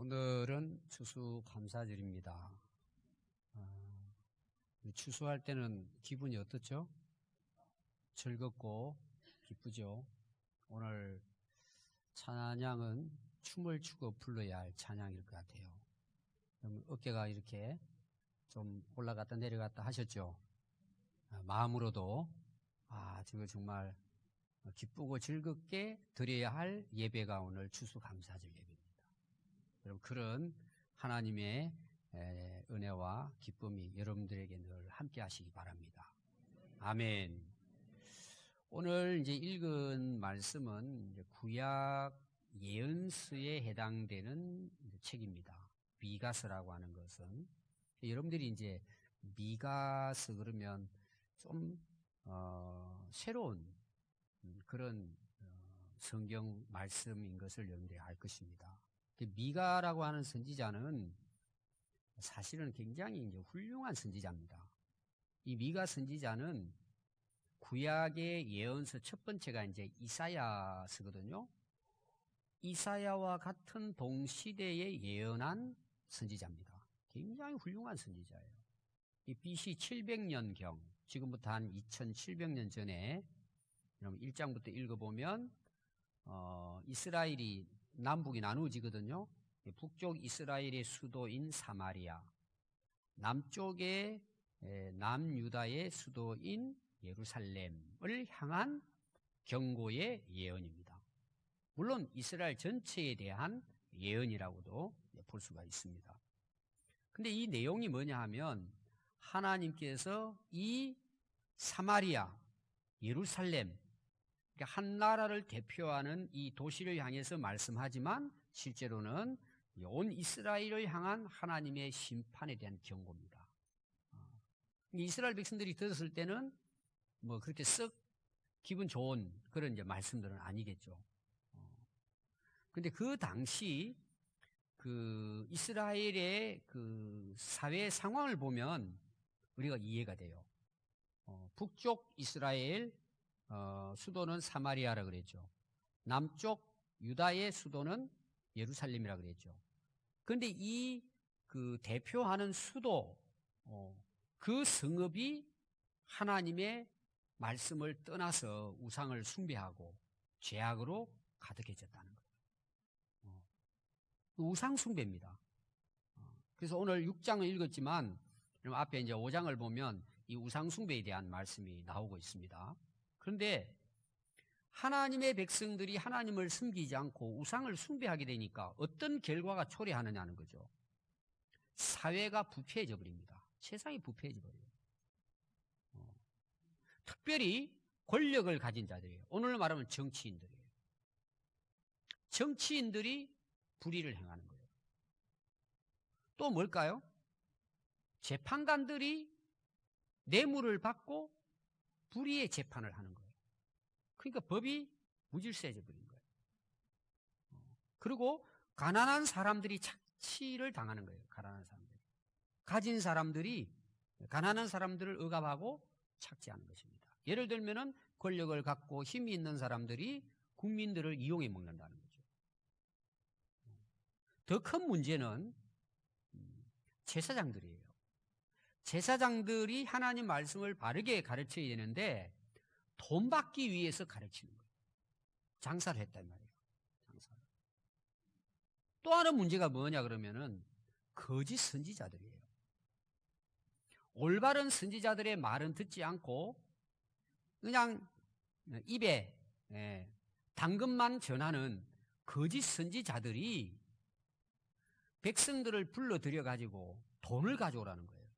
오늘은 추수감사절입니다. 추수할 때는 기분이 어떻죠? 즐겁고 기쁘죠. 오늘 찬양은 춤을 추고 불러야 할 찬양일 것 같아요. 어깨가 이렇게 좀 올라갔다 내려갔다 하셨죠? 마음으로도 저거 정말 기쁘고 즐겁게 드려야 할 예배가 오늘 추수감사절 예배입니다. 여러분, 그런 하나님의 은혜와 기쁨이 여러분들에게 늘 함께 하시기 바랍니다. 아멘. 오늘 이제 읽은 말씀은 이제 구약 예언서에 해당되는 책입니다. 미가서라고 하는 것은 여러분들이 이제 미가서 그러면 좀 새로운 그런 성경 말씀인 것을 여러분들이 알 것입니다. 미가라고 하는 선지자는 사실은 굉장히 이제 훌륭한 선지자입니다. 이 미가 선지자는 구약의 예언서 첫 번째가 이제 이사야서거든요. 이사야와 같은 동시대에 예언한 선지자입니다. 굉장히 훌륭한 선지자예요. 이 BC 700년경, 지금부터 한 2700년 전에 1장부터 읽어보면 이스라엘이 남북이 나누어지거든요. 북쪽 이스라엘의 수도인 사마리아, 남쪽의 남유다의 수도인 예루살렘을 향한 경고의 예언입니다. 물론 이스라엘 전체에 대한 예언이라고도 볼 수가 있습니다. 근데 이 내용이 뭐냐 하면 하나님께서 이 사마리아, 예루살렘, 그러니까 한 나라를 대표하는 이 도시를 향해서 말씀하지만 실제로는 온 이스라엘을 향한 하나님의 심판에 대한 경고입니다. 이스라엘 백성들이 들었을 때는 뭐 그렇게 썩 기분 좋은 그런 이제 말씀들은 아니겠죠. 근데 그 당시 그 이스라엘의 그 사회 상황을 보면 우리가 이해가 돼요. 북쪽 이스라엘 수도는 사마리아라 그랬죠. 남쪽 유다의 수도는 예루살렘이라 그랬죠. 그런데 이 그 대표하는 수도, 그 성읍이 하나님의 말씀을 떠나서 우상을 숭배하고 죄악으로 가득해졌다는 거예요. 우상 숭배입니다. 그래서 오늘 6장을 읽었지만 앞에 이제 5장을 보면 이 우상 숭배에 대한 말씀이 나오고 있습니다. 그런데 하나님의 백성들이 하나님을 섬기지 않고 우상을 숭배하게 되니까 어떤 결과가 초래하느냐는 거죠. 사회가 부패해져 버립니다. 세상이 부패해져 버려요. 특별히 권력을 가진 자들이에요. 오늘 말하면 정치인들이에요. 정치인들이 불의를 행하는 거예요. 또 뭘까요? 재판관들이 뇌물을 받고 불의의 재판을 하는 거예요. 그러니까 법이 무질서해져 버린 거예요. 그리고 가난한 사람들이 착취를 당하는 거예요. 가난한 사람들이. 가진 사람들이 가난한 사람들을 억압하고 착취하는 것입니다. 예를 들면은 권력을 갖고 힘이 있는 사람들이 국민들을 이용해 먹는다는 거죠. 더 큰 문제는 제사장들이에요. 제사장들이 하나님 말씀을 바르게 가르쳐야 되는데 돈 받기 위해서 가르치는 거예요. 장사를 했단 말이에요. 장사를. 또 하나 문제가 뭐냐 그러면은 거짓 선지자들이에요. 올바른 선지자들의 말은 듣지 않고 그냥 입에 당근만 전하는 거짓 선지자들이 백성들을 불러들여 가지고 돈을 가져오라는 거예요.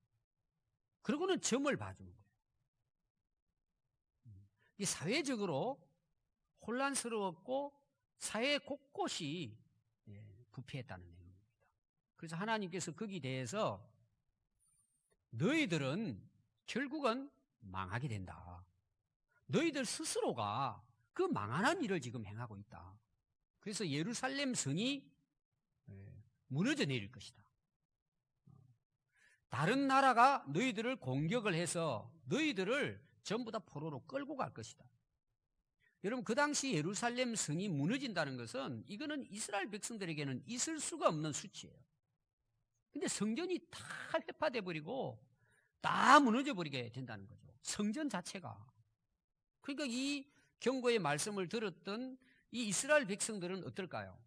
그러고는 점을 봐주는 거예요. 이 사회적으로 혼란스러웠고 사회 곳곳이 부패했다는 내용입니다. 그래서 하나님께서 거기에 대해서 너희들은 결국은 망하게 된다. 너희들 스스로가 그 망하는 일을 지금 행하고 있다. 그래서 예루살렘 성이 무너져 내릴 것이다. 다른 나라가 너희들을 공격을 해서 너희들을 전부 다 포로로 끌고 갈 것이다. 여러분, 그 당시 예루살렘 성이 무너진다는 것은 이거는 이스라엘 백성들에게는 있을 수가 없는 수치예요. 근데 성전이 다 회파돼 버리고 다 무너져 버리게 된다는 거죠. 성전 자체가. 그러니까 이 경고의 말씀을 들었던 이 이스라엘 백성들은 어떨까요?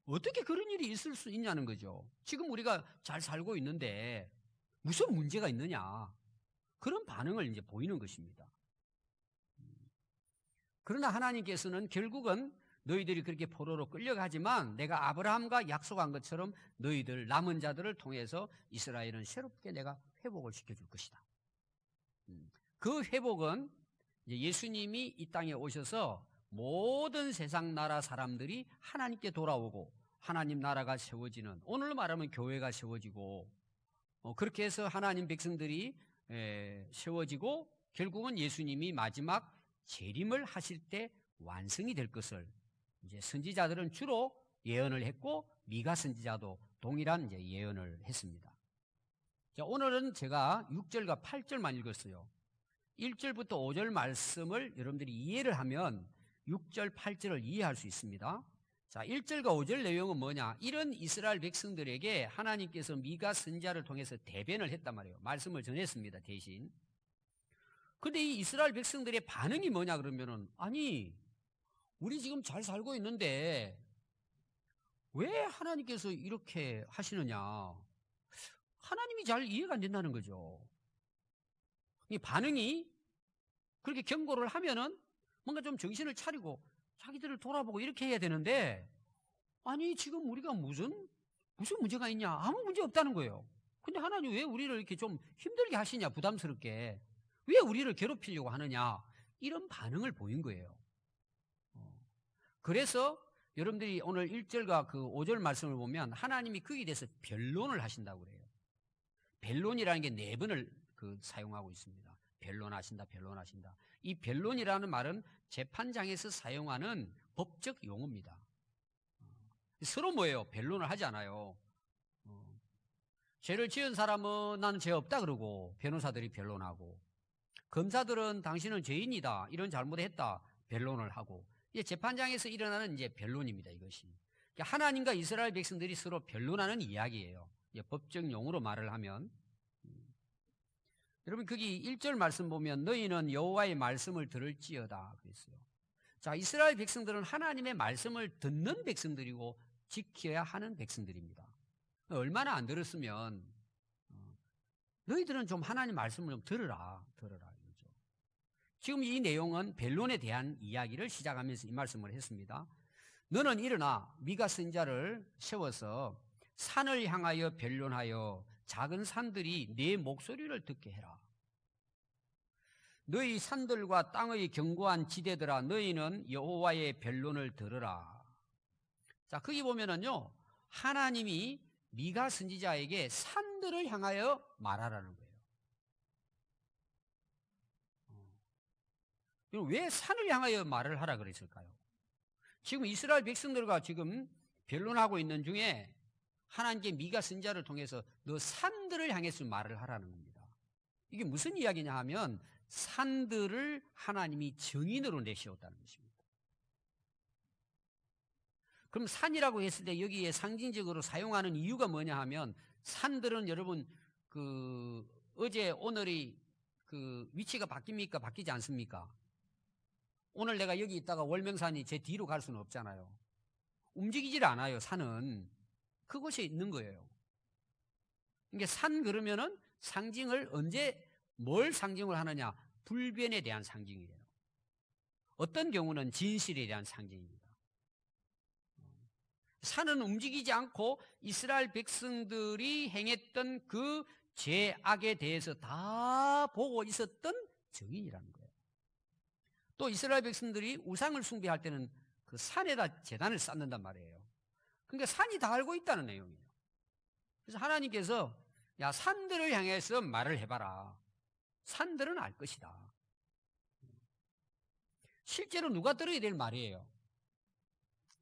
어떻게 그런 일이 있을 수 있냐는 거죠. 지금 우리가 잘 살고 있는데 무슨 문제가 있느냐. 그런 반응을 이제 보이는 것입니다. 그러나 하나님께서는 결국은 너희들이 그렇게 포로로 끌려가지만 내가 아브라함과 약속한 것처럼 너희들 남은 자들을 통해서 이스라엘은 새롭게 내가 회복을 시켜줄 것이다. 그 회복은 예수님이 이 땅에 오셔서 모든 세상 나라 사람들이 하나님께 돌아오고 하나님 나라가 세워지는, 오늘 말하면 교회가 세워지고 그렇게 해서 하나님 백성들이 세워지고 결국은 예수님이 마지막 재림을 하실 때 완성이 될 것을 이제 선지자들은 주로 예언을 했고 미가 선지자도 동일한 이제 예언을 했습니다. 자, 오늘은 제가 6절과 8절만 읽었어요. 1절부터 5절 말씀을 여러분들이 이해를 하면 6절, 8절을 이해할 수 있습니다. 자, 1절과 5절 내용은 뭐냐? 이런 이스라엘 백성들에게 하나님께서 미가 선지자를 통해서 대변을 했단 말이에요. 말씀을 전했습니다, 대신. 근데 이 이스라엘 백성들의 반응이 뭐냐 그러면은, 아니, 우리 지금 잘 살고 있는데 왜 하나님께서 이렇게 하시느냐? 하나님이 잘 이해가 안 된다는 거죠. 이 반응이 그렇게 경고를 하면은 뭔가 좀 정신을 차리고 자기들을 돌아보고 이렇게 해야 되는데, 아니, 지금 우리가 무슨 문제가 있냐? 아무 문제 없다는 거예요. 근데 하나님 왜 우리를 이렇게 좀 힘들게 하시냐? 부담스럽게. 왜 우리를 괴롭히려고 하느냐? 이런 반응을 보인 거예요. 그래서 여러분들이 오늘 1절과 그 5절 말씀을 보면 하나님이 거기에 대해서 변론을 하신다고 그래요. 변론이라는 게 4번을 사용하고 있습니다. 변론하신다, 변론하신다. 이 변론이라는 말은 재판장에서 사용하는 법적 용어입니다. 서로 뭐예요? 변론을 하지 않아요. 죄를 지은 사람은 나는 죄 없다 그러고 변호사들이 변론하고, 검사들은 당신은 죄인이다, 이런 잘못했다, 변론을 하고, 이제 재판장에서 일어나는 이제 변론입니다, 이것이. 그러니까 하나님과 이스라엘 백성들이 서로 변론하는 이야기예요. 법적 용어로 말을 하면. 여러분, 거기 1절 말씀 보면 너희는 여호와의 말씀을 들을지어다 그랬어요. 자, 이스라엘 백성들은 하나님의 말씀을 듣는 백성들이고 지켜야 하는 백성들입니다. 얼마나 안 들었으면 너희들은 좀 하나님 말씀을 좀 들어라 이거죠. 지금 이 내용은 변론에 대한 이야기를 시작하면서 이 말씀을 했습니다. 너는 일어나 미가 선지자를 세워서 산을 향하여 변론하여 작은 산들이 네 목소리를 듣게 해라. 너희 산들과 땅의 견고한 지대들아, 너희는 여호와의 변론을 들으라. 자, 거기 보면은요, 하나님이 미가 선지자에게 산들을 향하여 말하라는 거예요. 왜 산을 향하여 말을 하라 그랬을까요? 지금 이스라엘 백성들과 지금 변론하고 있는 중에 하나님께 미가 선지자를 통해서 너 산들을 향해서 말을 하라는 겁니다. 이게 무슨 이야기냐 하면 산들을 하나님이 증인으로 내세웠다는 것입니다. 그럼 산이라고 했을 때 여기에 상징적으로 사용하는 이유가 뭐냐 하면, 산들은 여러분 어제 오늘이 위치가 바뀝니까? 바뀌지 않습니까? 오늘 내가 여기 있다가 월명산이 제 뒤로 갈 수는 없잖아요. 움직이질 않아요. 산은 그곳에 있는 거예요. 그러니까 산 그러면은 상징을 뭘 상징을 하느냐? 불변에 대한 상징이에요. 어떤 경우는 진실에 대한 상징입니다. 산은 움직이지 않고 이스라엘 백성들이 행했던 그 죄악에 대해서 다 보고 있었던 증인이라는 거예요. 또 이스라엘 백성들이 우상을 숭배할 때는 그 산에다 제단을 쌓는단 말이에요. 그러니까 산이 다 알고 있다는 내용이에요. 그래서 하나님께서 야, 산들을 향해서 말을 해봐라. 산들은 알 것이다. 실제로 누가 들어야 될 말이에요?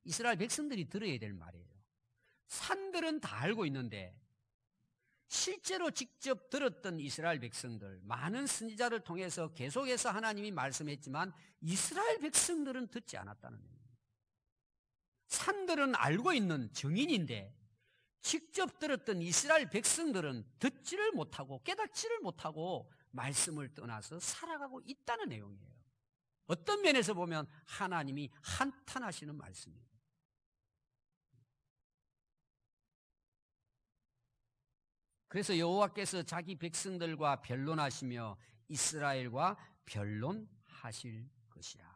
이스라엘 백성들이 들어야 될 말이에요. 산들은 다 알고 있는데 실제로 직접 들었던 이스라엘 백성들, 많은 선지자를 통해서 계속해서 하나님이 말씀했지만 이스라엘 백성들은 듣지 않았다는 거예요. 산들은 알고 있는 증인인데 직접 들었던 이스라엘 백성들은 듣지를 못하고 깨닫지를 못하고 말씀을 떠나서 살아가고 있다는 내용이에요. 어떤 면에서 보면 하나님이 한탄하시는 말씀이에요. 그래서 여호와께서 자기 백성들과 변론하시며 이스라엘과 변론하실 것이라.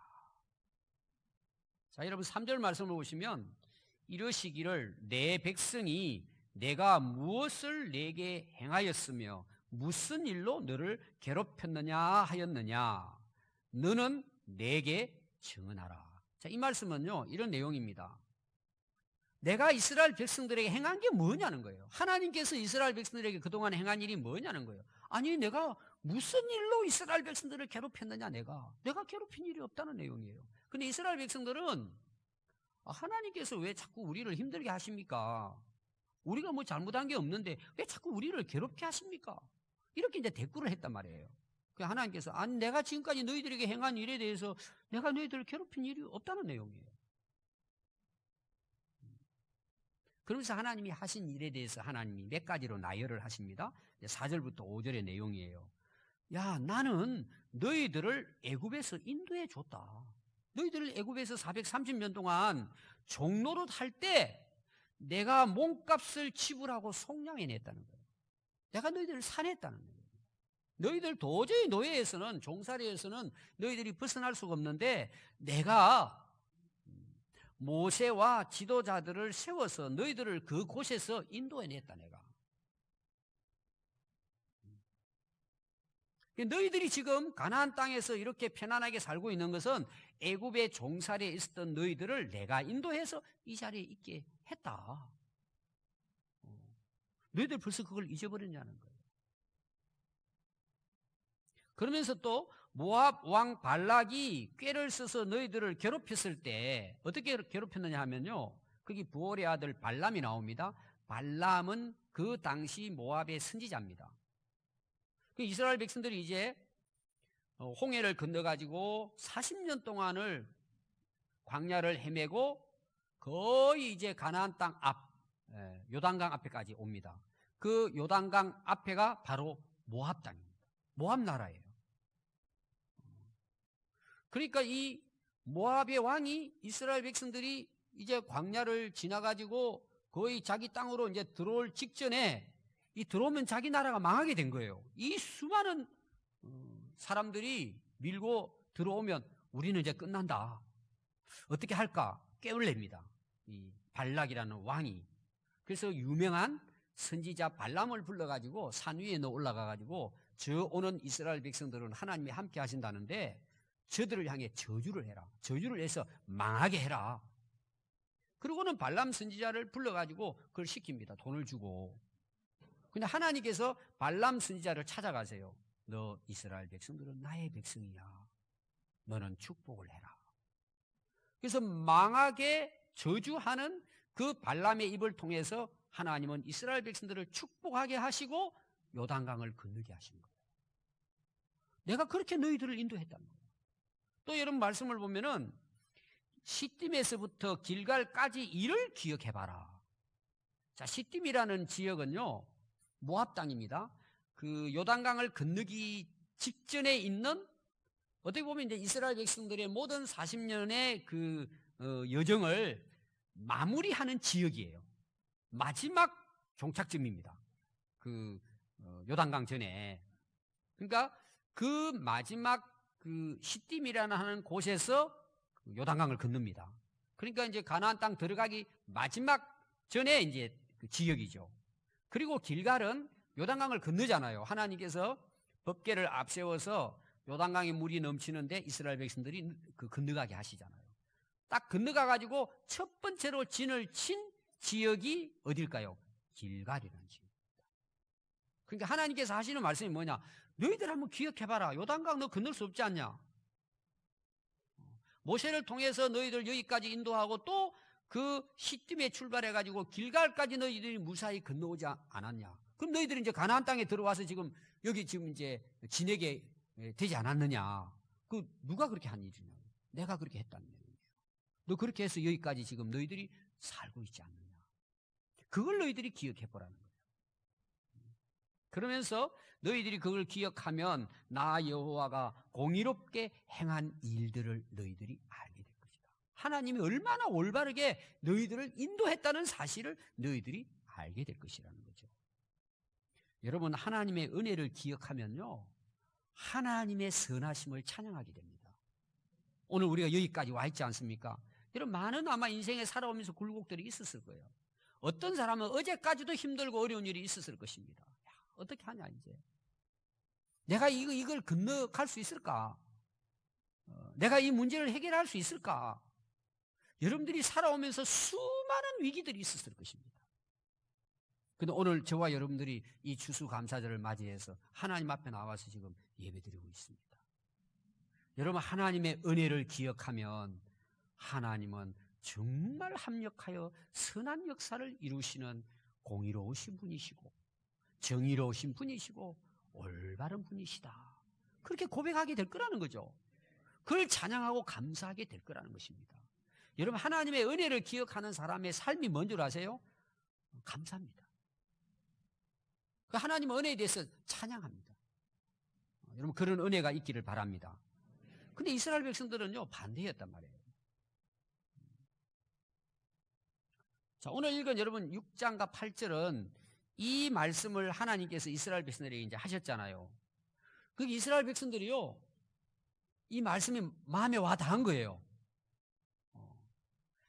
자, 여러분 3절 말씀을 보시면 이러시기를 내 백성이 내가 무엇을 내게 행하였으며 무슨 일로 너를 괴롭혔느냐 하였느냐 너는 내게 증언하라. 자, 이 말씀은요 이런 내용입니다. 내가 이스라엘 백성들에게 행한 게 뭐냐는 거예요. 하나님께서 이스라엘 백성들에게 그동안 행한 일이 뭐냐는 거예요. 아니 내가 무슨 일로 이스라엘 백성들을 괴롭혔느냐. 내가 괴롭힌 일이 없다는 내용이에요. 근데 이스라엘 백성들은 하나님께서 왜 자꾸 우리를 힘들게 하십니까? 우리가 뭐 잘못한 게 없는데 왜 자꾸 우리를 괴롭게 하십니까? 이렇게 이제 대꾸를 했단 말이에요. 하나님께서 아니 내가 지금까지 너희들에게 행한 일에 대해서 내가 너희들을 괴롭힌 일이 없다는 내용이에요. 그러면서 하나님이 하신 일에 대해서 하나님이 몇 가지로 나열을 하십니다. 4절부터 5절의 내용이에요. 야, 나는 너희들을 애굽에서 인도해 줬다. 너희들을 애굽에서 430년 동안 종노릇 할 때 내가 몸값을 지불하고 속량해냈다는 거예요. 내가 너희들을 산했다는 거예요. 너희들 도저히 노예에서는, 종살이에서는 너희들이 벗어날 수가 없는데 내가 모세와 지도자들을 세워서 너희들을 그곳에서 인도해냈다. 내가 너희들이 지금 가나안 땅에서 이렇게 편안하게 살고 있는 것은 애굽의 종살이에 있었던 너희들을 내가 인도해서 이 자리에 있게 했다. 너희들 벌써 그걸 잊어버렸냐는 거예요. 그러면서 또 모압 왕 발락이 꾀를 써서 너희들을 괴롭혔을 때 어떻게 괴롭혔느냐 하면요, 거기 부올의 아들 발람이 나옵니다. 발람은 그 당시 모압의 선지자입니다. 이스라엘 백성들이 이제 홍해를 건너가지고 40년 동안을 광야를 헤매고 거의 이제 가나안 땅 앞, 요단강 앞에까지 옵니다. 그 요단강 앞에가 바로 모압 땅입니다. 모압 나라예요. 그러니까 이 모압의 왕이 이스라엘 백성들이 이제 광야를 지나가지고 거의 자기 땅으로 이제 들어올 직전에 이 들어오면 자기 나라가 망하게 된 거예요. 이 수많은 사람들이 밀고 들어오면 우리는 이제 끝난다. 어떻게 할까? 깨울 냅니다. 이 발락이라는 왕이. 그래서 유명한 선지자 발람을 불러가지고 산 위에 올라가가지고 저 오는 이스라엘 백성들은 하나님이 함께 하신다는데 저들을 향해 저주를 해라. 저주를 해서 망하게 해라. 그리고는 발람 선지자를 불러가지고 그걸 시킵니다. 돈을 주고. 근데 하나님께서 발람 선지자를 찾아가세요. 너 이스라엘 백성들은 나의 백성이야. 너는 축복을 해라. 그래서 망하게 저주하는 그 발람의 입을 통해서 하나님은 이스라엘 백성들을 축복하게 하시고 요단강을 건너게 하신 거예요. 내가 그렇게 너희들을 인도했다는 거예요. 또 여러분 말씀을 보면은 시딤에서부터 길갈까지 이를 기억해봐라. 자, 시딤이라는 지역은요 모압 땅입니다. 그 요단강을 건너기 직전에 있는 어떻게 보면 이제 이스라엘 백성들의 모든 40년의 그 여정을 마무리하는 지역이에요. 마지막 종착점입니다. 그 요단강 전에. 그러니까 그 마지막 그 시딤이라는 하는 곳에서 요단강을 건넙니다. 그러니까 이제 가나안 땅 들어가기 마지막 전에 이제 그 지역이죠. 그리고 길갈은 요단강을 건너잖아요. 하나님께서 법궤를 앞세워서 요단강에 물이 넘치는데 이스라엘 백성들이 그 건너가게 하시잖아요. 딱 건너가가지고 첫 번째로 진을 친 지역이 어딜까요? 길갈이라는 지역입니다. 그러니까 하나님께서 하시는 말씀이 뭐냐? 너희들 한번 기억해봐라. 요단강 너 건널 수 없지 않냐? 모세를 통해서 너희들 여기까지 인도하고 또 그 시딤에 출발해가지고 길갈까지 너희들이 무사히 건너오지 않았냐? 그럼 너희들이 이제 가나안 땅에 들어와서 지금 여기 지금 이제 지내게 되지 않았느냐? 그 누가 그렇게 한 일이냐? 내가 그렇게 했다는 얘기예요. 너 그렇게 해서 여기까지 지금 너희들이 살고 있지 않느냐? 그걸 너희들이 기억해 보라는 거예요. 그러면서 너희들이 그걸 기억하면 나 여호와가 공의롭게 행한 일들을 너희들이 알게 될 것이다. 하나님이 얼마나 올바르게 너희들을 인도했다는 사실을 너희들이 알게 될 것이라는 거죠. 여러분, 하나님의 은혜를 기억하면요, 하나님의 선하심을 찬양하게 됩니다. 오늘 우리가 여기까지 와 있지 않습니까? 여러분, 많은 아마 인생에 살아오면서 굴곡들이 있었을 거예요. 어떤 사람은 어제까지도 힘들고 어려운 일이 있었을 것입니다. 야, 어떻게 하냐 이제. 내가 이걸 건너갈 수 있을까? 내가 이 문제를 해결할 수 있을까? 여러분들이 살아오면서 수많은 위기들이 있었을 것입니다. 근데 오늘 저와 여러분들이 이 추수감사절을 맞이해서 하나님 앞에 나와서 지금 예배드리고 있습니다. 여러분, 하나님의 은혜를 기억하면 하나님은 정말 합력하여 선한 역사를 이루시는 공의로우신 분이시고 정의로우신 분이시고 올바른 분이시다. 그렇게 고백하게 될 거라는 거죠. 그걸 찬양하고 감사하게 될 거라는 것입니다. 여러분, 하나님의 은혜를 기억하는 사람의 삶이 뭔 줄 아세요? 감사합니다. 그 하나님의 은혜에 대해서 찬양합니다. 여러분, 그런 은혜가 있기를 바랍니다. 근데 이스라엘 백성들은요, 반대였단 말이에요. 자, 오늘 읽은 여러분 6장과 8절은 이 말씀을 하나님께서 이스라엘 백성들에게 이제 하셨잖아요. 그 이스라엘 백성들이요, 이 말씀이 마음에 와 닿은 거예요.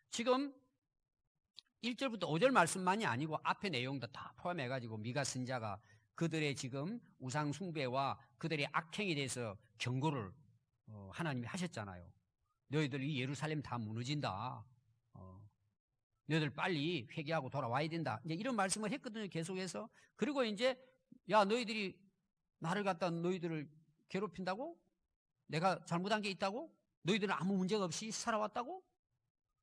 지금 1절부터 5절 말씀만이 아니고 앞에 내용도 다 포함해가지고 미가 선지자가 그들의 지금 우상 숭배와 그들의 악행에 대해서 경고를 하나님이 하셨잖아요. 너희들 이 예루살렘 다 무너진다. 너희들 빨리 회개하고 돌아와야 된다. 이제 이런 말씀을 했거든요, 계속해서. 그리고 이제 야, 너희들이 나를 갖다 너희들을 괴롭힌다고? 내가 잘못한 게 있다고? 너희들은 아무 문제가 없이 살아왔다고?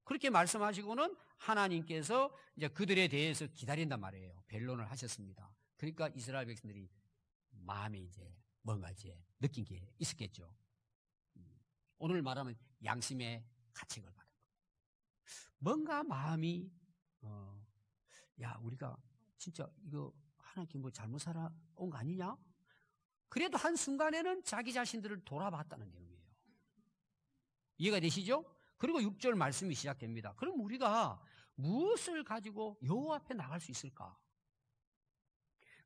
그렇게 말씀하시고는 하나님께서 이제 그들에 대해서 기다린단 말이에요. 변론을 하셨습니다. 그러니까 이스라엘 백성들이 마음에 이제 뭔가 이제 느낀 게 있었겠죠. 오늘 말하면 양심의 가책을 받은 거예요. 뭔가 마음이 야, 우리가 진짜 이거 하나님께 뭐 잘못 살아온 거 아니냐? 그래도 한순간에는 자기 자신들을 돌아봤다는 내용이에요. 이해가 되시죠? 그리고 6절 말씀이 시작됩니다. 그럼 우리가 무엇을 가지고 여호와 앞에 나갈 수 있을까?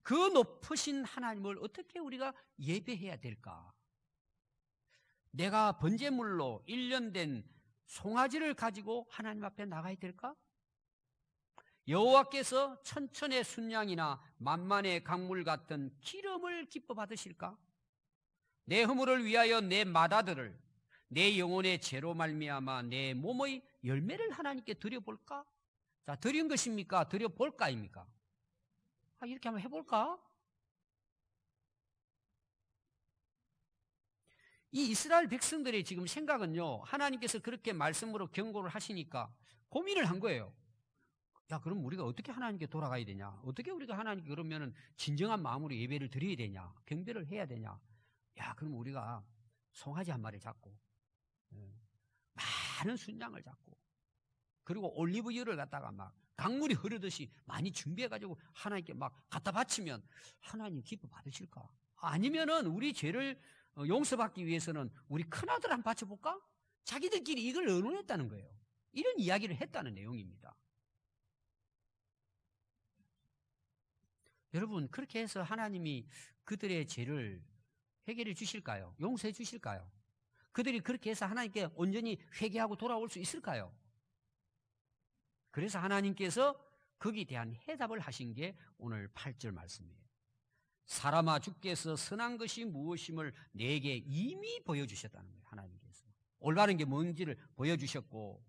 그 높으신 하나님을 어떻게 우리가 예배해야 될까? 내가 번제물로 1년 된 송아지를 가지고 하나님 앞에 나가야 될까? 여호와께서 천천의 순양이나 만만의 강물 같은 기름을 기뻐 받으실까? 내 허물을 위하여 내 마다들을 내 영혼의 죄로 말미암아 내 몸의 열매를 하나님께 드려볼까? 자, 드린 것입니까? 드려볼까입니까? 이렇게 한번 해볼까? 이 이스라엘 백성들의 지금 생각은요, 하나님께서 그렇게 말씀으로 경고를 하시니까 고민을 한 거예요. 야, 그럼 우리가 어떻게 하나님께 돌아가야 되냐? 어떻게 우리가 하나님께 그러면은 진정한 마음으로 예배를 드려야 되냐? 경배를 해야 되냐? 야, 그럼 우리가 송아지 한 마리 잡고 많은 순양을 잡고 그리고 올리브유를 갖다가 막 강물이 흐르듯이 많이 준비해가지고 하나님께 막 갖다 바치면 하나님 기뻐 받으실까? 아니면은 우리 죄를 용서받기 위해서는 우리 큰아들 한번 바쳐볼까? 자기들끼리 이걸 의논했다는 거예요. 이런 이야기를 했다는 내용입니다. 여러분, 그렇게 해서 하나님이 그들의 죄를 해결해 주실까요? 용서해 주실까요? 그들이 그렇게 해서 하나님께 온전히 회개하고 돌아올 수 있을까요? 그래서 하나님께서 거기에 대한 해답을 하신 게 오늘 8절 말씀이에요. 사람아, 주께서 선한 것이 무엇임을 내게 이미 보여주셨다는 거예요. 하나님께서 올바른 게 뭔지를 보여주셨고,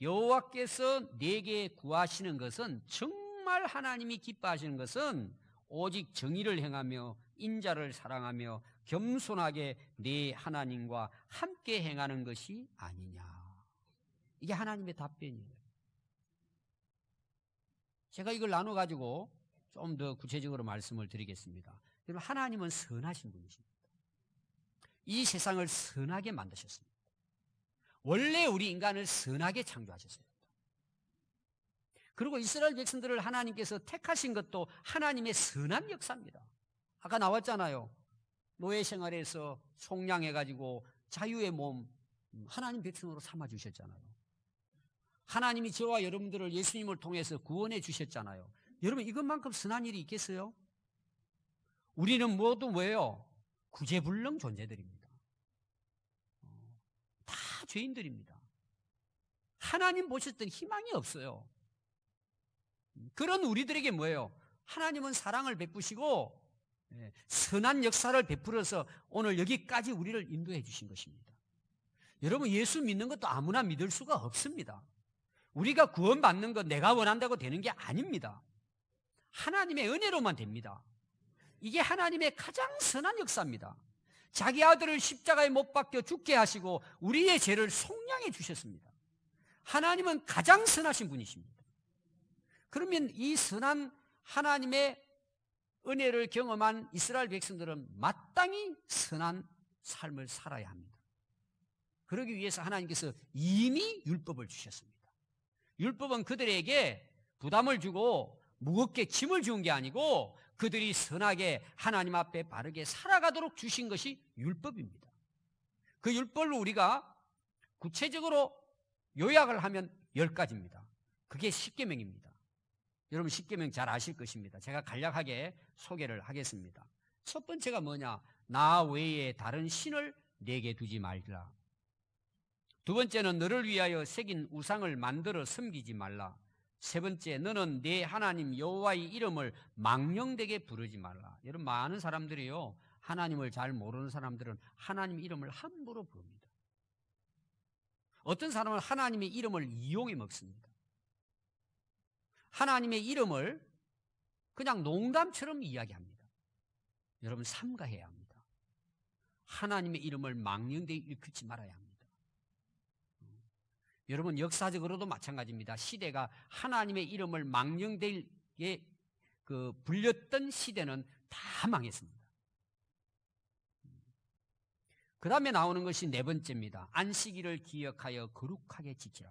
여호와께서 내게 구하시는 것은, 정말 하나님이 기뻐하시는 것은 오직 정의를 행하며 인자를 사랑하며 겸손하게 네 하나님과 함께 행하는 것이 아니냐. 이게 하나님의 답변이에요. 제가 이걸 나눠가지고 좀 더 구체적으로 말씀을 드리겠습니다. 여러분, 하나님은 선하신 분이십니다. 이 세상을 선하게 만드셨습니다. 원래 우리 인간을 선하게 창조하셨습니다. 그리고 이스라엘 백성들을 하나님께서 택하신 것도 하나님의 선한 역사입니다. 아까 나왔잖아요. 노예 생활에서 속량해가지고 자유의 몸 하나님 백성으로 삼아주셨잖아요. 하나님이 저와 여러분들을 예수님을 통해서 구원해 주셨잖아요. 여러분, 이것만큼 선한 일이 있겠어요? 우리는 모두 뭐예요? 구제불능 존재들입니다. 다 죄인들입니다. 하나님 보셨을 땐 희망이 없어요. 그런 우리들에게 뭐예요? 하나님은 사랑을 베푸시고 선한 역사를 베풀어서 오늘 여기까지 우리를 인도해 주신 것입니다. 여러분, 예수 믿는 것도 아무나 믿을 수가 없습니다. 우리가 구원받는 것 내가 원한다고 되는 게 아닙니다. 하나님의 은혜로만 됩니다. 이게 하나님의 가장 선한 역사입니다. 자기 아들을 십자가에 못 박혀 죽게 하시고 우리의 죄를 속량해 주셨습니다. 하나님은 가장 선하신 분이십니다. 그러면 이 선한 하나님의 은혜를 경험한 이스라엘 백성들은 마땅히 선한 삶을 살아야 합니다. 그러기 위해서 하나님께서 이미 율법을 주셨습니다. 율법은 그들에게 부담을 주고 무겁게 짐을 지은 게 아니고 그들이 선하게 하나님 앞에 바르게 살아가도록 주신 것이 율법입니다. 그 율법을 우리가 구체적으로 요약을 하면 10가지입니다. 그게 십계명입니다. 여러분, 십계명 잘 아실 것입니다. 제가 간략하게 소개를 하겠습니다. 첫 번째가 뭐냐? 나 외에 다른 신을 내게 두지 말라. 두 번째는 너를 위하여 새긴 우상을 만들어 섬기지 말라. 세 번째, 너는 내 하나님 여호와의 이름을 망령되게 부르지 말라. 여러분, 많은 사람들이요, 하나님을 잘 모르는 사람들은 하나님 이름을 함부로 부릅니다. 어떤 사람은 하나님의 이름을 이용해 먹습니다. 하나님의 이름을 그냥 농담처럼 이야기합니다. 여러분, 삼가해야 합니다. 하나님의 이름을 망령되게 일컫지 말아야 합니다. 여러분, 역사적으로도 마찬가지입니다. 시대가 하나님의 이름을 망령되게 불렸던 시대는 다 망했습니다. 그 다음에 나오는 것이 네 번째입니다. 안식일을 기억하여 거룩하게 지키라.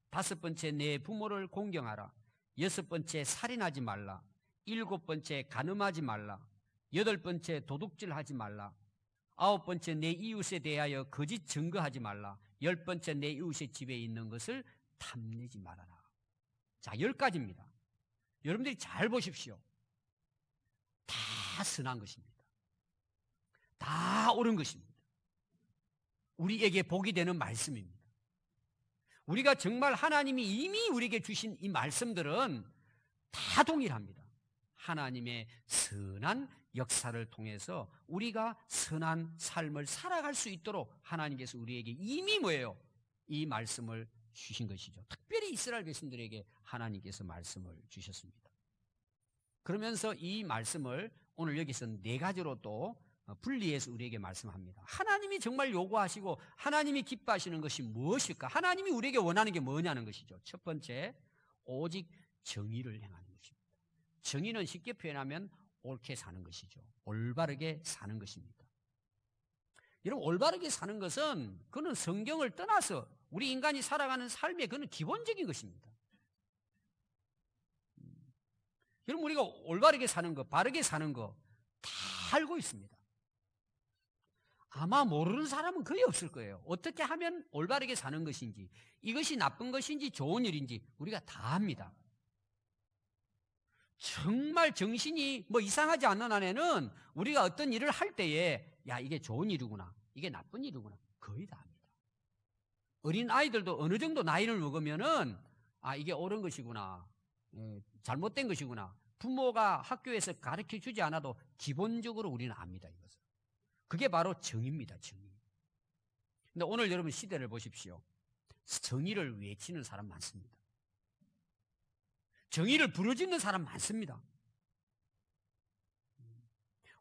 다섯 번째, 내 부모를 공경하라. 여섯 번째, 살인하지 말라. 일곱 번째, 간음하지 말라. 여덟 번째, 도둑질하지 말라. 아홉 번째, 내 이웃에 대하여 거짓 증거하지 말라. 열 번째, 내 이웃의 집에 있는 것을 탐내지 말아라. 자, 10가지입니다. 여러분들이 잘 보십시오. 다 선한 것입니다. 다 옳은 것입니다. 우리에게 복이 되는 말씀입니다. 우리가 정말 하나님이 이미 우리에게 주신 이 말씀들은 다 동일합니다. 하나님의 선한 역사를 통해서 우리가 선한 삶을 살아갈 수 있도록 하나님께서 우리에게 이미 뭐예요? 이 말씀을 주신 것이죠. 특별히 이스라엘 백성들에게 하나님께서 말씀을 주셨습니다. 그러면서 이 말씀을 오늘 여기서 4가지로 또 분리해서 우리에게 말씀합니다. 하나님이 정말 요구하시고 하나님이 기뻐하시는 것이 무엇일까? 하나님이 우리에게 원하는 게 뭐냐는 것이죠. 첫 번째, 오직 정의를 행하는 것입니다. 정의는 쉽게 표현하면 옳게 사는 것이죠. 올바르게 사는 것입니다. 여러분, 올바르게 사는 것은 그는 성경을 떠나서 우리 인간이 살아가는 삶의 그는 기본적인 것입니다. 여러분, 우리가 올바르게 사는 거, 바르게 사는 거 다 알고 있습니다. 아마 모르는 사람은 거의 없을 거예요. 어떻게 하면 올바르게 사는 것인지, 이것이 나쁜 것인지 좋은 일인지 우리가 다 압니다. 정말 정신이 뭐 이상하지 않는 한에는 우리가 어떤 일을 할 때에 야, 이게 좋은 일이구나, 이게 나쁜 일이구나 거의 다 합니다. 어린 아이들도 어느 정도 나이를 먹으면은 아, 이게 옳은 것이구나, 잘못된 것이구나, 부모가 학교에서 가르쳐 주지 않아도 기본적으로 우리는 압니다. 이것을. 그게 바로 정의입니다. 정의. 근데 오늘 여러분 시대를 보십시오. 정의를 외치는 사람 많습니다. 정의를 부르짖는 사람 많습니다.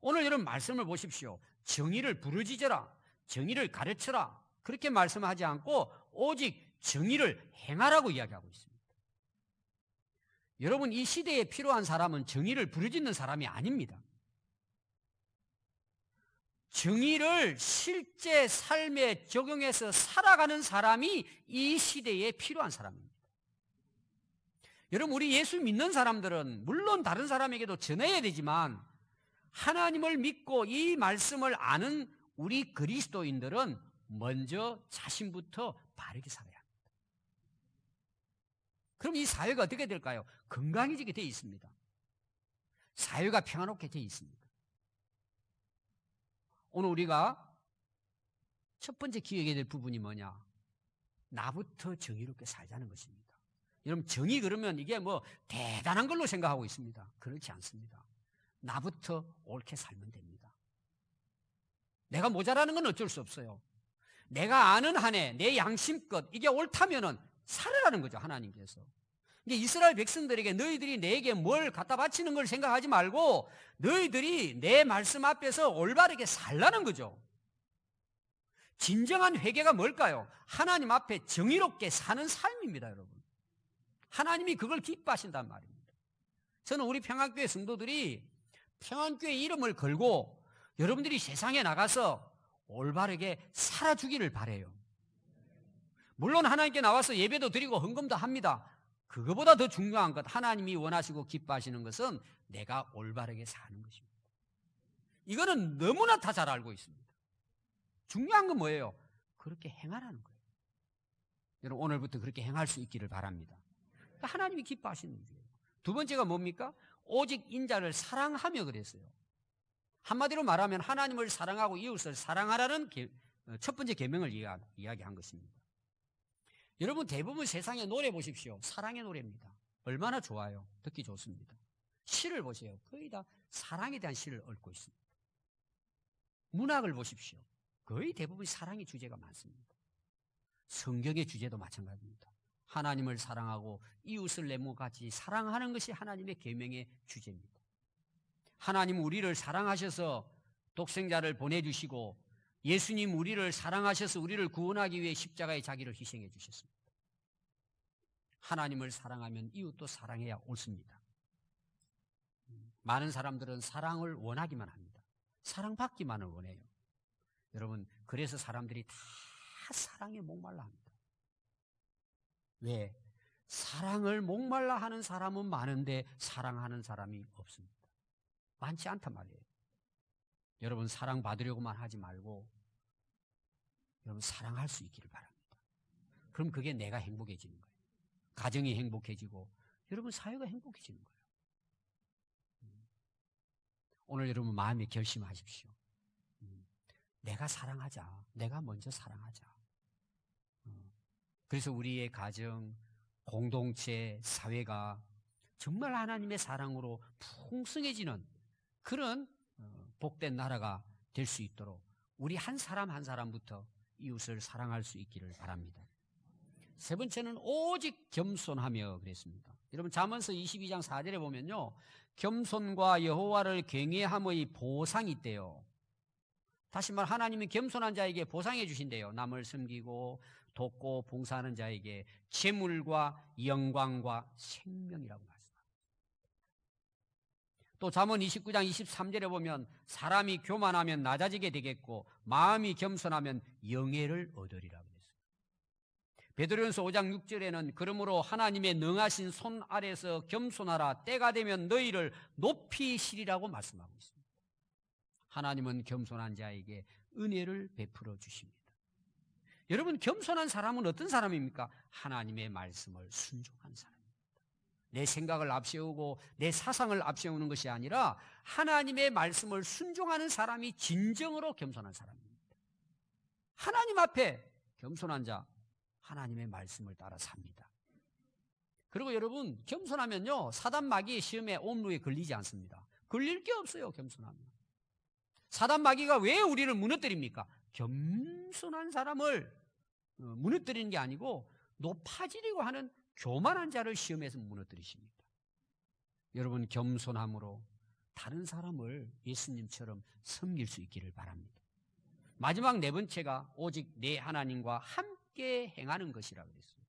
오늘 여러분 말씀을 보십시오. 정의를 부르짖어라, 정의를 가르쳐라, 그렇게 말씀하지 않고 오직 정의를 행하라고 이야기하고 있습니다. 여러분, 이 시대에 필요한 사람은 정의를 부르짖는 사람이 아닙니다. 정의를 실제 삶에 적용해서 살아가는 사람이 이 시대에 필요한 사람입니다. 여러분, 우리 예수 믿는 사람들은 물론 다른 사람에게도 전해야 되지만 하나님을 믿고 이 말씀을 아는 우리 그리스도인들은 먼저 자신부터 바르게 살아야 합니다. 그럼 이 사회가 어떻게 될까요? 건강해지게 되어 있습니다. 사회가 평화롭게 되어 있습니다. 오늘 우리가 첫 번째 기억해야 될 부분이 뭐냐? 나부터 정의롭게 살자는 것입니다. 여러분, 정의 그러면 이게 뭐 대단한 걸로 생각하고 있습니다. 그렇지 않습니다. 나부터 옳게 살면 됩니다. 내가 모자라는 건 어쩔 수 없어요. 내가 아는 한에 내 양심껏 이게 옳다면은 살으라는 거죠, 하나님께서. 이제 이스라엘 백성들에게 너희들이 내게 뭘 갖다 바치는 걸 생각하지 말고 너희들이 내 말씀 앞에서 올바르게 살라는 거죠. 진정한 회개가 뭘까요? 하나님 앞에 정의롭게 사는 삶입니다, 여러분. 하나님이 그걸 기뻐하신단 말입니다. 저는 우리 평안교회 성도들이 평안교회 이름을 걸고 여러분들이 세상에 나가서 올바르게 살아주기를 바라요. 물론 하나님께 나와서 예배도 드리고 헌금도 합니다. 그거보다 더 중요한 것, 하나님이 원하시고 기뻐하시는 것은 내가 올바르게 사는 것입니다. 이거는 너무나 다 잘 알고 있습니다. 중요한 건 뭐예요? 그렇게 행하라는 거예요. 여러분, 오늘부터 그렇게 행할 수 있기를 바랍니다. 하나님이 기뻐하시는 거예요. 두 번째가 뭡니까? 오직 인자를 사랑하며 그랬어요. 한마디로 말하면 하나님을 사랑하고 이웃을 사랑하라는 첫 번째 계명을 이야기한 것입니다. 여러분, 대부분 세상에 노래 보십시오. 사랑의 노래입니다. 얼마나 좋아요. 듣기 좋습니다. 시를 보세요. 거의 다 사랑에 대한 시를 얽고 있습니다. 문학을 보십시오. 거의 대부분 사랑의 주제가 많습니다. 성경의 주제도 마찬가지입니다. 하나님을 사랑하고 이웃을 내 몸같이 사랑하는 것이 하나님의 계명의 주제입니다. 하나님 우리를 사랑하셔서 독생자를 보내주시고 예수님 우리를 사랑하셔서 우리를 구원하기 위해 십자가의 자기를 희생해 주셨습니다. 하나님을 사랑하면 이웃도 사랑해야 옳습니다. 많은 사람들은 사랑을 원하기만 합니다. 사랑받기만을 원해요. 여러분, 그래서 사람들이 다 사랑에 목말라 합니다. 왜? 사랑을 목말라 하는 사람은 많은데 사랑하는 사람이 없습니다. 많지 않단 말이에요. 여러분, 사랑받으려고만 하지 말고 여러분, 사랑할 수 있기를 바랍니다. 그럼 그게 내가 행복해지는 거예요. 가정이 행복해지고 여러분, 사회가 행복해지는 거예요. 오늘 여러분 마음에 결심하십시오. 내가 사랑하자. 내가 먼저 사랑하자. 그래서 우리의 가정, 공동체, 사회가 정말 하나님의 사랑으로 풍성해지는 그런 복된 나라가 될 수 있도록 우리 한 사람 한 사람부터 이웃을 사랑할 수 있기를 바랍니다. 세 번째는 오직 겸손하며 그랬습니다. 여러분, 잠언서 22장 4절에 보면요, 겸손과 여호와를 경외함의 보상이 있대요. 다시 말, 하나님은 겸손한 자에게 보상해 주신대요. 남을 섬기고 돕고 봉사하는 자에게 재물과 영광과 생명이라고 말씀합니다. 또 잠언 29장 23절에 보면 사람이 교만하면 낮아지게 되겠고 마음이 겸손하면 영예를 얻으리라고 했어요. 베드로전서 5장 6절에는 그러므로 하나님의 능하신 손 아래서 겸손하라, 때가 되면 너희를 높이시리라고 말씀하고 있습니다. 하나님은 겸손한 자에게 은혜를 베풀어 주십니다. 여러분, 겸손한 사람은 어떤 사람입니까? 하나님의 말씀을 순종한 사람입니다. 내 생각을 앞세우고 내 사상을 앞세우는 것이 아니라 하나님의 말씀을 순종하는 사람이 진정으로 겸손한 사람입니다. 하나님 앞에 겸손한 자, 하나님의 말씀을 따라 삽니다. 그리고 여러분, 겸손하면요, 사단 마귀의 시험에 옴루에 걸리지 않습니다. 걸릴 게 없어요, 겸손하면. 사단 마귀가 왜 우리를 무너뜨립니까? 겸손한 사람을 무너뜨리는 게 아니고 높아지려고 하는 교만한 자를 시험에서 무너뜨리십니다. 여러분, 겸손함으로 다른 사람을 예수님처럼 섬길 수 있기를 바랍니다. 마지막 네 번째가 오직 내 하나님과 함께 행하는 것이라고 그랬어요.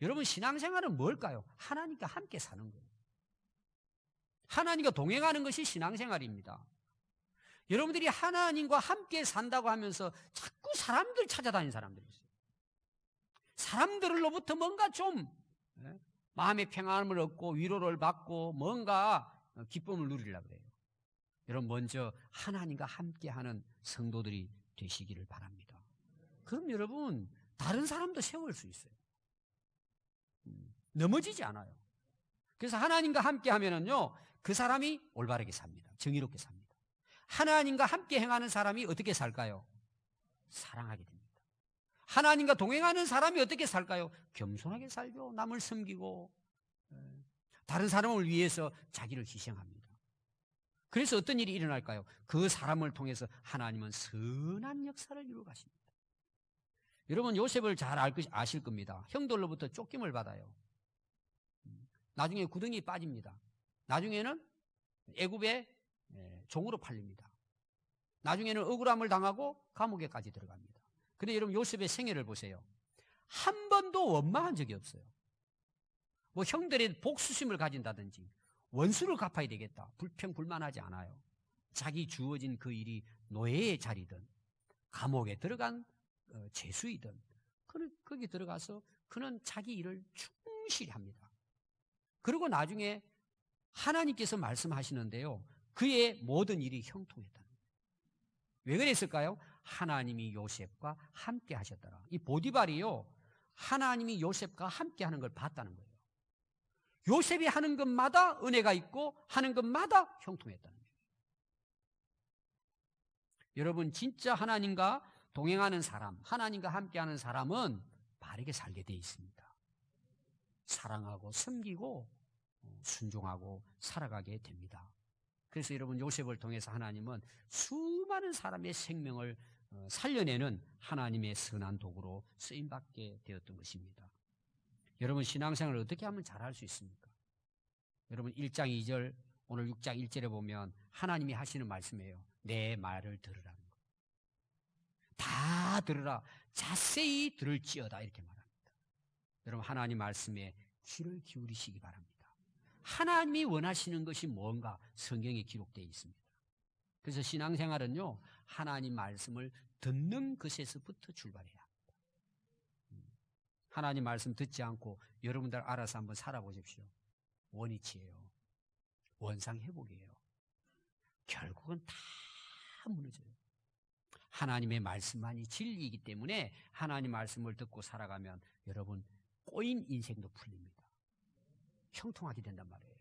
여러분, 신앙생활은 뭘까요? 하나님과 함께 사는 거예요. 하나님과 동행하는 것이 신앙생활입니다. 여러분들이 하나님과 함께 산다고 하면서 자꾸 사람들 찾아다니는 사람들이 있어요. 사람들로부터 뭔가 좀 마음의 평안을 얻고 위로를 받고 뭔가 기쁨을 누리려고 그래요. 여러분, 먼저 하나님과 함께하는 성도들이 되시기를 바랍니다. 그럼 여러분, 다른 사람도 세울 수 있어요. 넘어지지 않아요. 그래서 하나님과 함께하면은요, 그 사람이 올바르게 삽니다. 정의롭게 삽니다. 하나님과 함께 행하는 사람이 어떻게 살까요? 사랑하게 됩니다. 하나님과 동행하는 사람이 어떻게 살까요? 겸손하게 살고 남을 섬기고 다른 사람을 위해서 자기를 희생합니다. 그래서 어떤 일이 일어날까요? 그 사람을 통해서 하나님은 선한 역사를 이루어 가십니다. 여러분, 요셉을 잘 아실 겁니다. 형들로부터 쫓김을 받아요. 나중에 구덩이에 빠집니다. 나중에는 애굽의 종으로 팔립니다. 나중에는 억울함을 당하고 감옥에까지 들어갑니다. 그런데 여러분, 요셉의 생애를 보세요. 한 번도 원망한 적이 없어요. 뭐 형들의 복수심을 가진다든지 원수를 갚아야 되겠다, 불평불만하지 않아요. 자기 주어진 그 일이 노예의 자리든 감옥에 들어간 죄수이든 거기 들어가서 그는 자기 일을 충실히 합니다. 그리고 나중에 하나님께서 말씀하시는데요, 그의 모든 일이 형통했다는 거예요. 왜 그랬을까요? 하나님이 요셉과 함께 하셨더라. 이 보디발이요, 하나님이 요셉과 함께 하는 걸 봤다는 거예요. 요셉이 하는 것마다 은혜가 있고 하는 것마다 형통했다는 거예요. 여러분, 진짜 하나님과 동행하는 사람, 하나님과 함께하는 사람은 바르게 살게 되어 있습니다. 사랑하고 섬기고 순종하고 살아가게 됩니다. 그래서 여러분, 요셉을 통해서 하나님은 수많은 사람의 생명을 살려내는 하나님의 선한 도구로 쓰임받게 되었던 것입니다. 여러분, 신앙생활을 어떻게 하면 잘할 수 있습니까? 여러분, 1장 2절, 오늘 6장 1절에 보면 하나님이 하시는 말씀이에요. 내 말을 들으라는 거. 다 들으라, 자세히 들을지어다, 이렇게 말합니다. 여러분, 하나님 말씀에 귀를 기울이시기 바랍니다. 하나님이 원하시는 것이 뭔가 성경에 기록되어 있습니다. 그래서 신앙생활은요, 하나님 말씀을 듣는 것에서부터 출발해야 합니다. 하나님 말씀 듣지 않고 여러분들 알아서 한번 살아보십시오. 원위치예요. 원상회복이에요. 결국은 다 무너져요. 하나님의 말씀만이 진리이기 때문에 하나님 말씀을 듣고 살아가면 여러분, 꼬인 인생도 풀립니다. 형통하게 된단 말이에요.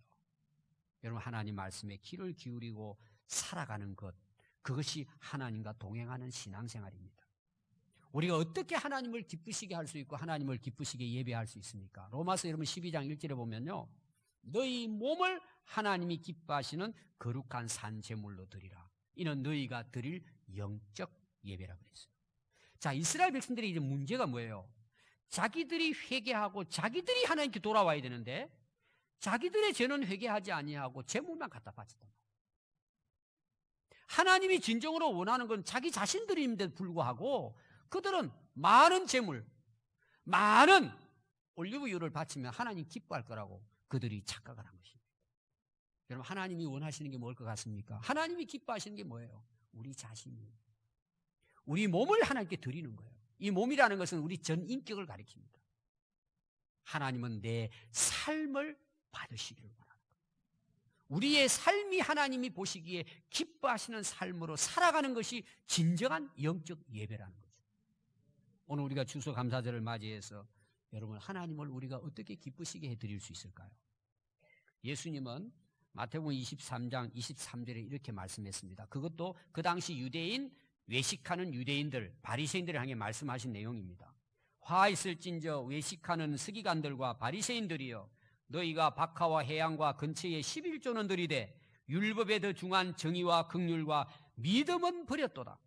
여러분, 하나님 말씀에 귀를 기울이고 살아가는 것, 그것이 하나님과 동행하는 신앙생활입니다. 우리가 어떻게 하나님을 기쁘시게 할 수 있고 하나님을 기쁘시게 예배할 수 있습니까? 로마서 여러분 12장 1절에 보면요, 너희 몸을 하나님이 기뻐하시는 거룩한 산 제물로 드리라. 이는 너희가 드릴 영적 예배라고 그랬어요. 자, 이스라엘 백성들이 이제 문제가 뭐예요? 자기들이 회개하고 자기들이 하나님께 돌아와야 되는데 자기들의 죄는 회개하지 아니하고 제물만 갖다 바쳤단 말이에요. 하나님이 진정으로 원하는 건 자기 자신들인데도 불구하고 그들은 많은 제물, 많은 올리브유를 바치면 하나님 기뻐할 거라고 그들이 착각을 한 것입니다. 여러분, 하나님이 원하시는 게 뭘 것 같습니까? 하나님이 기뻐하시는 게 뭐예요? 우리 자신이, 우리 몸을 하나님께 드리는 거예요. 이 몸이라는 것은 우리 전 인격을 가리킵니다. 하나님은 내 삶을 받으시기를 원하는 거예요. 우리의 삶이 하나님이 보시기에 기뻐하시는 삶으로 살아가는 것이 진정한 영적 예배라는 거죠. 오늘 우리가 추수감사절을 맞이해서 여러분, 하나님을 우리가 어떻게 기쁘시게 해드릴 수 있을까요? 예수님은 마태복음 23장 23절에 이렇게 말씀했습니다. 그것도 그 당시 유대인, 외식하는 유대인들, 바리새인들을 향해 말씀하신 내용입니다. 화 있을진저 외식하는 서기관들과 바리새인들이여, 너희가 박하와 해양과 근처에 11조는 들이되 율법에 더 중한 정의와 긍휼과 믿음은 버렸도다.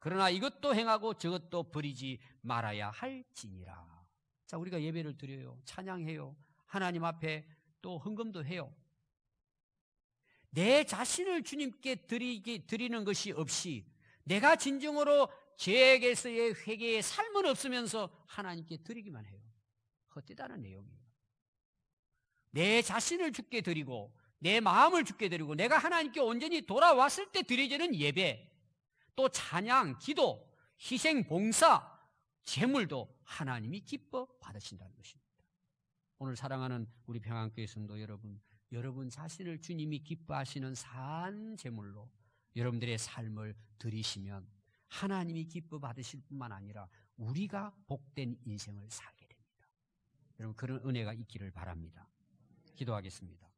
그러나 이것도 행하고 저것도 버리지 말아야 할지니라. 자, 우리가 예배를 드려요. 찬양해요. 하나님 앞에 또 헌금도 해요. 내 자신을 주님께 드리는 것이 없이 내가 진정으로 죄에게서의 회개의 삶은 없으면서 하나님께 드리기만 해요. 헛되다는 내용이에요. 내 자신을 주께 드리고 내 마음을 주께 드리고 내가 하나님께 온전히 돌아왔을 때 드려지는 예배, 또 찬양, 기도, 희생, 봉사, 제물도 하나님이 기뻐 받으신다는 것입니다. 오늘 사랑하는 우리 평안교회 성도 여러분, 여러분 자신을 주님이 기뻐하시는 산 제물로 여러분들의 삶을 드리시면 하나님이 기뻐 받으실 뿐만 아니라 우리가 복된 인생을 살게 됩니다. 여러분, 그런 은혜가 있기를 바랍니다. 기도하겠습니다.